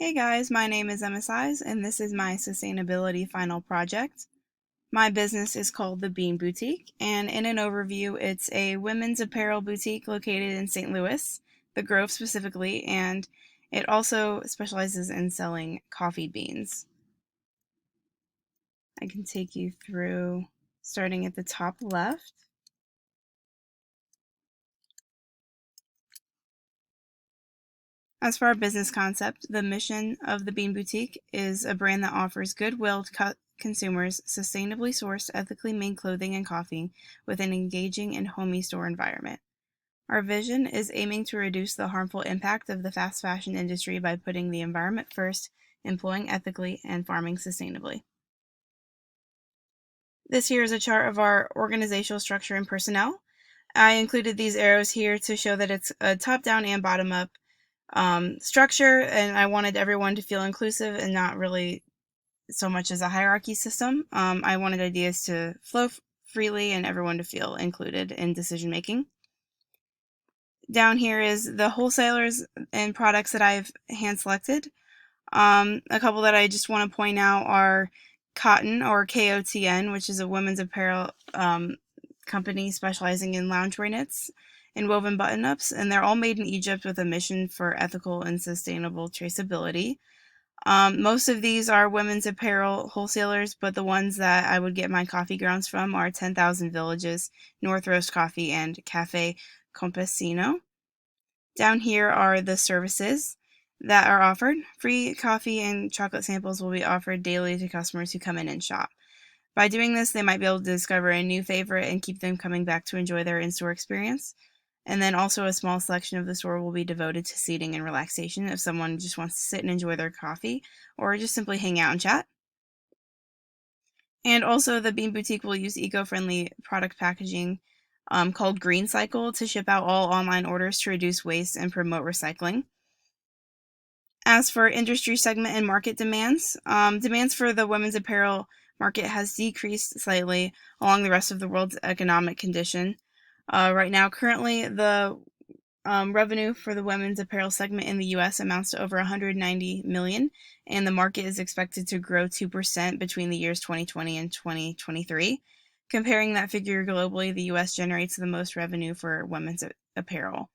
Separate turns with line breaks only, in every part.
Hey guys, my name is Emma Size, and this is my sustainability final project. My business is called The Bean Boutique, and in an overview, it's a women's apparel boutique located in St. Louis, the Grove specifically, and it also specializes in selling coffee beans. I can take you through starting at the top left. As for our business concept, the mission of the Bean Boutique is a brand that offers goodwill to consumers sustainably sourced, ethically made clothing and coffee with an engaging and homey store environment. Our vision is aiming to reduce the harmful impact of the fast fashion industry by putting the environment first, employing ethically, and farming sustainably. This here is a chart of our organizational structure and personnel. I included these arrows here to show that it's a top-down and bottom-up structure, and I wanted everyone to feel inclusive and not really so much as a hierarchy system. I wanted ideas to flow freely and everyone to feel included in decision making. Down here is the wholesalers and products that I've hand selected. A couple that I just want to point out are Cotton, or KOTN, which is a women's apparel company specializing in loungewear knits and woven button-ups, and they're all made in Egypt with a mission for ethical and sustainable traceability. Most of these are women's apparel wholesalers, but the ones that I would get my coffee grounds from are 10,000 Villages, North Roast Coffee, and Cafe Campesino. Down here are the services that are offered. Free coffee and chocolate samples will be offered daily to customers who come in and shop. By doing this, they might be able to discover a new favorite and keep them coming back to enjoy their in-store experience. And then also a small selection of the store will be devoted to seating and relaxation if someone just wants to sit and enjoy their coffee or just simply hang out and chat. And also the Bean Boutique will use eco-friendly product packaging called Green Cycle to ship out all online orders to reduce waste and promote recycling. As for industry segment and market demands, demands for the women's apparel market has decreased slightly along the rest of the world's economic condition. Right now, currently, the revenue for the women's apparel segment in the U.S. amounts to over 190 million, and the market is expected to grow 2% between the years 2020 and 2023. Comparing that figure globally, the U.S. generates the most revenue for women's apparel.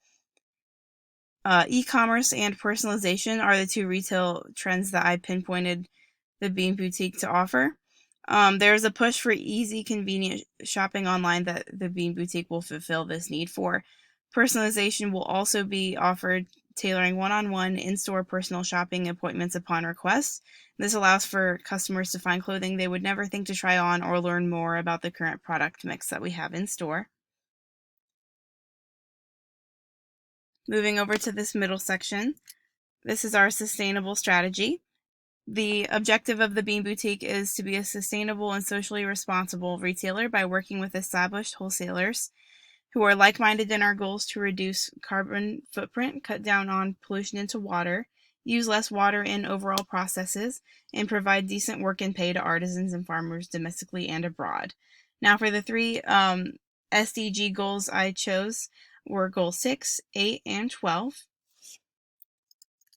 E-commerce and personalization are the two retail trends that I pinpointed the Bean Boutique to offer. There's a push for easy, convenient shopping online that the Bean Boutique will fulfill this need for. Personalization will also be offered, tailoring one-on-one in-store personal shopping appointments upon request. This allows for customers to find clothing they would never think to try on or learn more about the current product mix that we have in store. Moving over to this middle section, this is our sustainable strategy. The objective of the Bean Boutique is to be a sustainable and socially responsible retailer by working with established wholesalers who are like-minded in our goals to reduce carbon footprint, cut down on pollution into water, use less water in overall processes, and provide decent work and pay to artisans and farmers domestically and abroad. Now for the three SDG goals I chose were Goal 6, 8, and 12.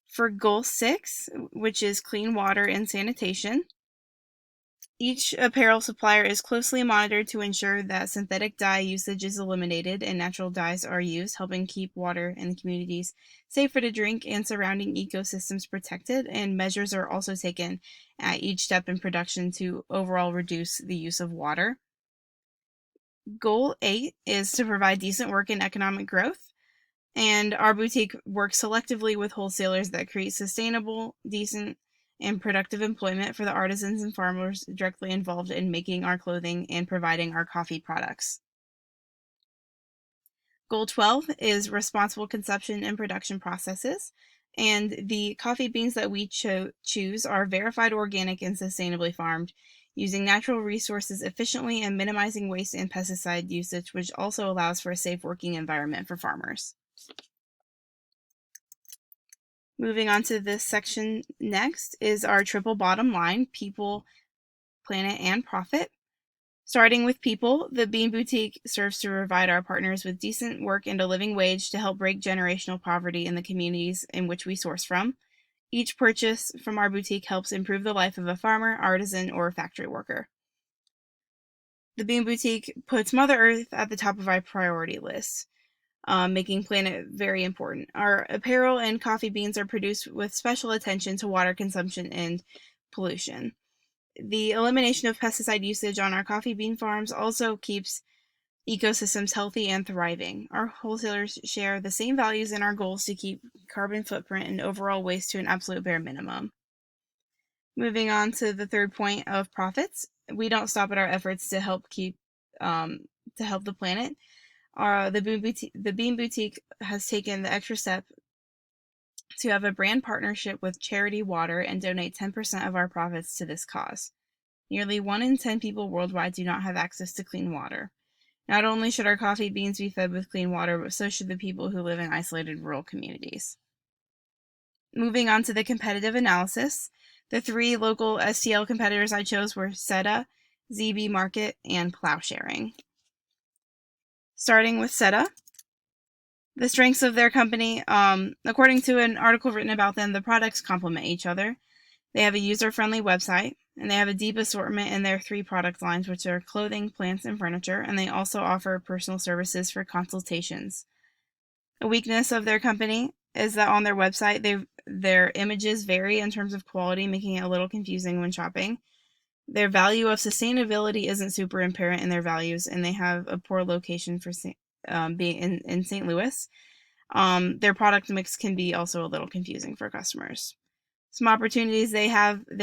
For Goal 6, which is clean water and sanitation, each apparel supplier is closely monitored to ensure that synthetic dye usage is eliminated and natural dyes are used, helping keep water in the communities safer to drink and surrounding ecosystems protected, and measures are also taken at each step in production to overall reduce the use of water. Goal 8 is to provide decent work and economic growth. And our boutique works selectively with wholesalers that create sustainable, decent, and productive employment for the artisans and farmers directly involved in making our clothing and providing our coffee products. Goal 12 is responsible consumption and production processes. And the coffee beans that we choose are verified organic and sustainably farmed, using natural resources efficiently and minimizing waste and pesticide usage, which also allows for a safe working environment for farmers. Moving on to this section next is our triple bottom line: people, planet, and profit. Starting with people, the Bean Boutique serves to provide our partners with decent work and a living wage to help break generational poverty in the communities in which we source from. Each purchase from our boutique helps improve the life of a farmer, artisan, or factory worker. The Bean Boutique puts Mother Earth at the top of our priority list, making planet very important. Our apparel and coffee beans are produced with special attention to water consumption and pollution. The elimination of pesticide usage on our coffee bean farms also keeps ecosystems healthy and thriving. Our wholesalers share the same values in our goals to keep carbon footprint and overall waste to an absolute bare minimum. Moving on to the third point of profits, we don't stop at our efforts to help the planet. The Bean Boutique has taken the extra step to have a brand partnership with Charity Water and donate 10% of our profits to this cause. Nearly 1 in 10 people worldwide do not have access to clean water. Not only should our coffee beans be fed with clean water, but so should the people who live in isolated rural communities. Moving on to the competitive analysis, the 3 local STL competitors I chose were Seta, ZB Market, and Plowsharing. Starting with Seta, the strengths of their company, according to an article written about them, the products complement each other. They have a user-friendly website, and they have a deep assortment in their 3 product lines, which are clothing, plants, and furniture, and they also offer personal services for consultations. A weakness of their company is that on their website, their images vary in terms of quality, making it a little confusing when shopping. Their value of sustainability isn't super apparent in their values, and they have a poor location for being in St. Louis. Their product mix can be also a little confusing for customers. Some opportunities they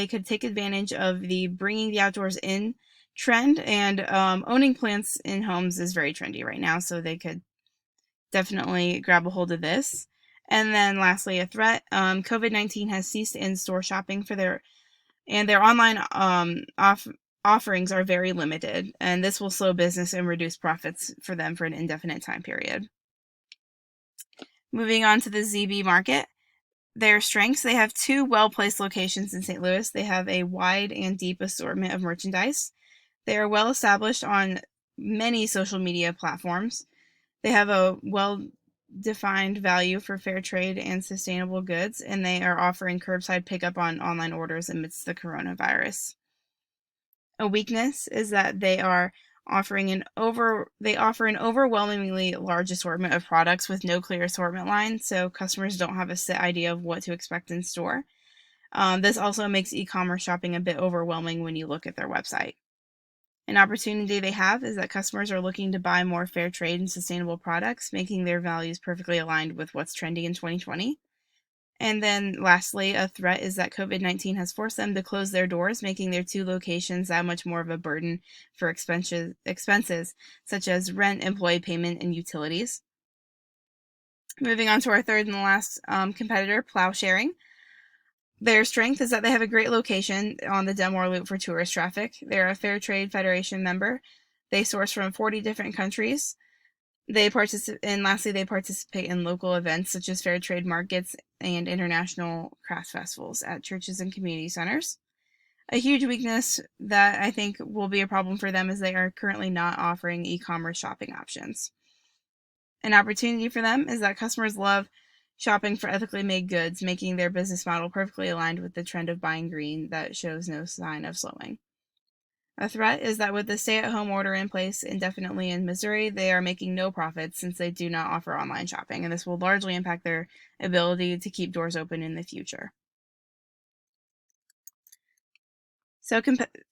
could take advantage of the bringing the outdoors in trend, and owning plants in homes is very trendy right now, so they could definitely grab a hold of this. And then lastly, a threat. COVID-19 has ceased in-store shopping for their online offerings are very limited, and this will slow business and reduce profits for them for an indefinite time period. Moving on to the ZB Market. Their strengths, they have 2 well-placed locations in St. Louis. They have a wide and deep assortment of merchandise. They are well established on many social media platforms. They have a well-defined value for fair trade and sustainable goods, and they are offering curbside pickup on online orders amidst the coronavirus. A weakness is that they offer an overwhelmingly large assortment of products with no clear assortment line, so customers don't have a set idea of what to expect in store. This also makes e-commerce shopping a bit overwhelming when you look at their website. An opportunity they have is that customers are looking to buy more fair trade and sustainable products, making their values perfectly aligned with what's trendy in 2020. And then lastly, a threat is that COVID-19 has forced them to close their doors, making their 2 locations that much more of a burden for expenses such as rent, employee payment, and utilities. Moving on to our third and last competitor, Plowsharing. Their strength is that they have a great location on the Delmore Loop for tourist traffic. They're a Fair Trade Federation member. They source from 40 different countries. Lastly, they participate in local events such as fair trade markets and international craft festivals at churches and community centers. A huge weakness that I think will be a problem for them is they are currently not offering e-commerce shopping options. An opportunity for them is that customers love shopping for ethically made goods, making their business model perfectly aligned with the trend of buying green that shows no sign of slowing. A threat is that with the stay-at-home order in place indefinitely in Missouri, they are making no profits since they do not offer online shopping, and this will largely impact their ability to keep doors open in the future. So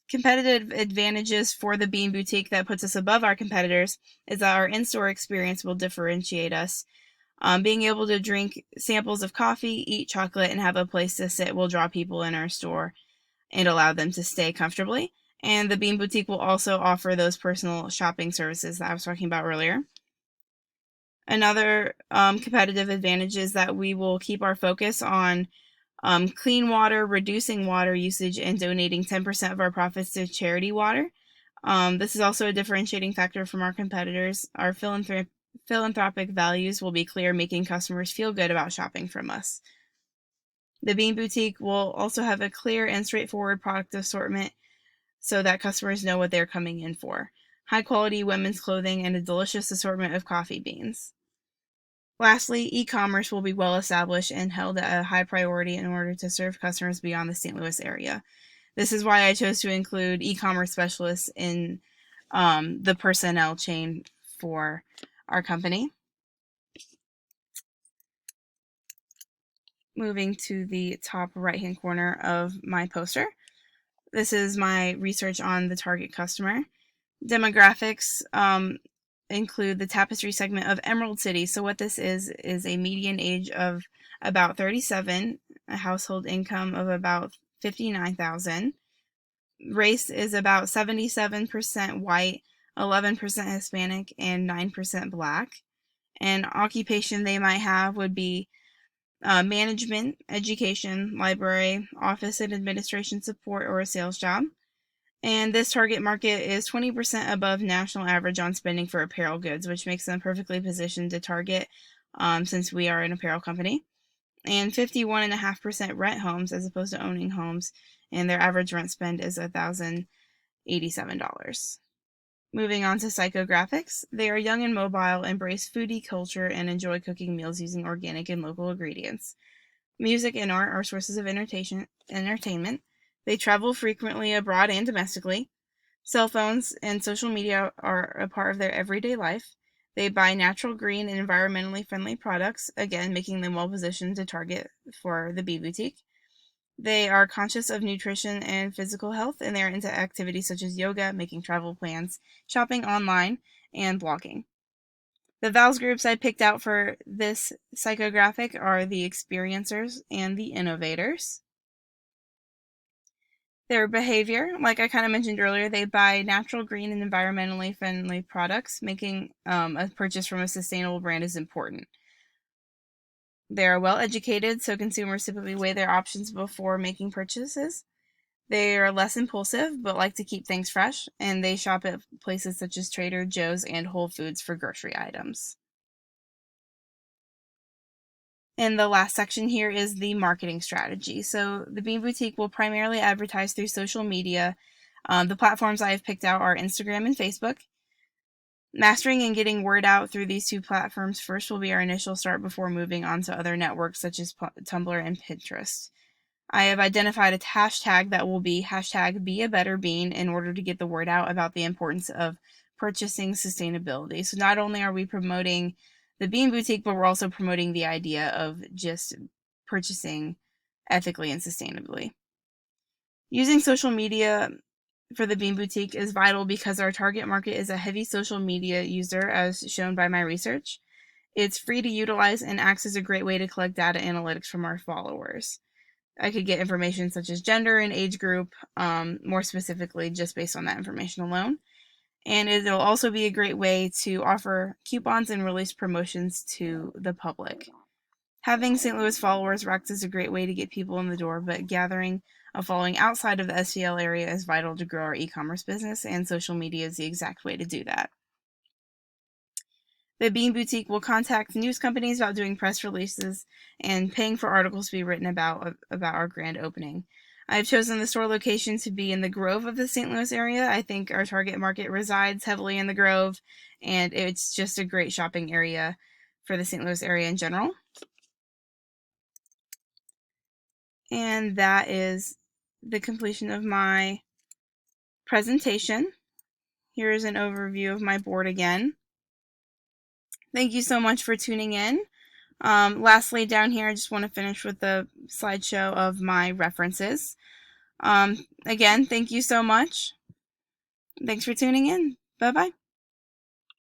competitive advantages for the Bean Boutique that puts us above our competitors is that our in-store experience will differentiate us. Being able to drink samples of coffee, eat chocolate, and have a place to sit will draw people in our store and allow them to stay comfortably. And the Bean Boutique will also offer those personal shopping services that I was talking about earlier. Another competitive advantage is that we will keep our focus on clean water, reducing water usage, and donating 10% of our profits to Charity Water. This is also a differentiating factor from our competitors. Our philanthropic values will be clear, making customers feel good about shopping from us. The Bean Boutique will also have a clear and straightforward product assortment so that customers know what they're coming in for. High quality women's clothing and a delicious assortment of coffee beans. Lastly, e-commerce will be well established and held at a high priority in order to serve customers beyond the St. Louis area. This is why I chose to include e-commerce specialists in the personnel chain for our company. Moving to the top right-hand corner of my poster. This is my research on the target customer. Demographics include the tapestry segment of Emerald City. So what this is a median age of about 37, a household income of about 59,000. Race is about 77% white, 11% Hispanic, and 9% Black. And occupation they might have would be management, education, library, office and administration support, or a sales job. And this target market is 20% above national average on spending for apparel goods, which makes them perfectly positioned to target since we are an apparel company. And 51.5% rent homes as opposed to owning homes, and their average rent spend is $1,087. Moving on to psychographics, they are young and mobile, embrace foodie culture, and enjoy cooking meals using organic and local ingredients. Music and art are sources of entertainment. They travel frequently abroad and domestically. Cell phones and social media are a part of their everyday life. They buy natural, green, and environmentally friendly products, again, making them well positioned to target for the Bean Boutique. They are conscious of nutrition and physical health, and they are into activities such as yoga, making travel plans, shopping online, and blogging. The VALS groups I picked out for this psychographic are the experiencers and the innovators. Their behavior, like I kind of mentioned earlier, they buy natural, green, and environmentally friendly products. Making a purchase from a sustainable brand is important. They are well educated, so consumers typically weigh their options before making purchases. They are less impulsive, but like to keep things fresh, and they shop at places such as Trader Joe's and Whole Foods for grocery items. And the last section here is the marketing strategy. So the Bean Boutique will primarily advertise through social media. The platforms I have picked out are Instagram and Facebook. Mastering and getting word out through these two platforms first will be our initial start before moving on to other networks such as Tumblr and Pinterest. I have identified a hashtag that will be hashtag #BeABetterBean in order to get the word out about the importance of purchasing sustainability. So not only are we promoting the Bean Boutique, but we're also promoting the idea of just purchasing ethically and sustainably. Using social media for the Bean Boutique is vital because our target market is a heavy social media user, as shown by my research. It's free to utilize and acts as a great way to collect data analytics from our followers. I could get information such as gender and age group, more specifically just based on that information alone. And it'll also be a great way to offer coupons and release promotions to the public. Having St. Louis followers acts as a great way to get people in the door, but gathering a following outside of the STL area is vital to grow our e-commerce business, and social media is the exact way to do that. The Bean Boutique will contact news companies about doing press releases and paying for articles to be written about our grand opening. I've chosen the store location to be in the Grove of the St. Louis area. I think our target market resides heavily in the Grove, and it's just a great shopping area for the St. Louis area in general. And that is the completion of my presentation. Here's an overview of my board again. Thank you so much for tuning in. Lastly, down here, I just want to finish with the slideshow of my references. Again, thank you so much. Thanks for tuning in. Bye-bye.